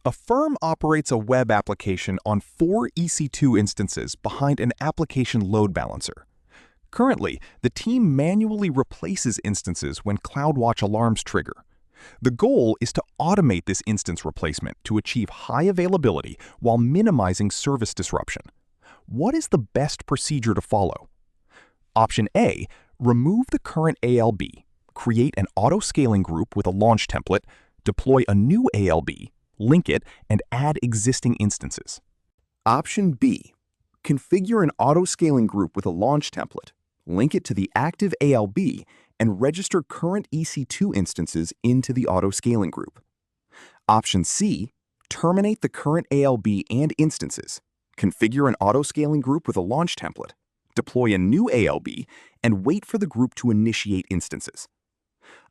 A firm operates a web application on 4 EC2 instances behind an application load balancer. Currently, the team manually replaces instances when CloudWatch alarms trigger. The goal is to automate this instance replacement to achieve high availability while minimizing service disruption. What is the best procedure to follow? Option A, remove the current ALB, create an auto-scaling group with a launch template, deploy a new ALB, link it, and add existing instances. Option B, configure an auto-scaling group with a launch template, link it to the active ALB, and register current EC2 instances into the auto-scaling group. Option C, terminate the current ALB and instances, configure an auto-scaling group with a launch template, deploy a new ALB, and wait for the group to initiate instances.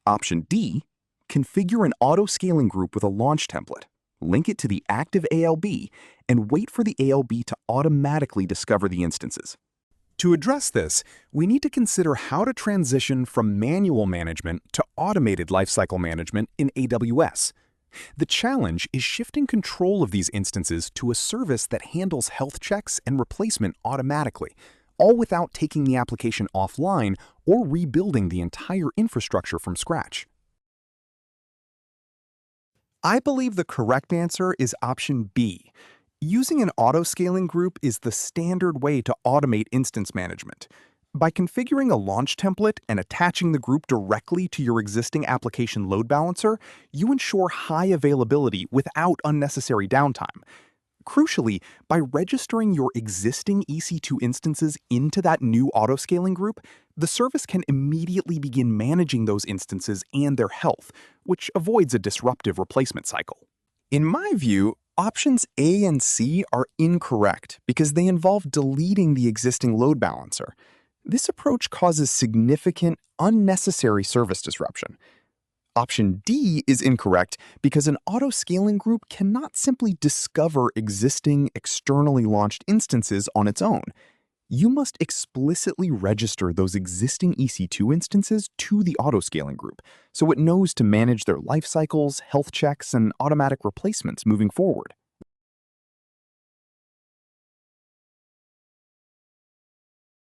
Option D, configure an auto-scaling group with a launch template, link it to the active ALB, and wait for the ALB to automatically discover the instances. To address this, we need to consider how to transition from manual management to automated lifecycle management in AWS. The challenge is shifting control of these instances to a service that handles health checks and replacement automatically, all without taking the application offline or rebuilding the entire infrastructure from scratch. I believe the correct answer is option B. Using an auto-scaling group is the standard way to automate instance management. By configuring a launch template and attaching the group directly to your existing application load balancer, you ensure high availability without unnecessary downtime. Crucially, by registering your existing EC2 instances into that new auto-scaling group, the service can immediately begin managing those instances and their health, which avoids a disruptive replacement cycle. In my view, options A and C are incorrect because they involve deleting the existing load balancer. This approach causes significant, unnecessary service disruption. Option D is incorrect because an auto-scaling group cannot simply discover existing, externally launched instances on its own. You must explicitly register those existing EC2 instances to the auto-scaling group, so it knows to manage their life cycles, health checks, and automatic replacements moving forward.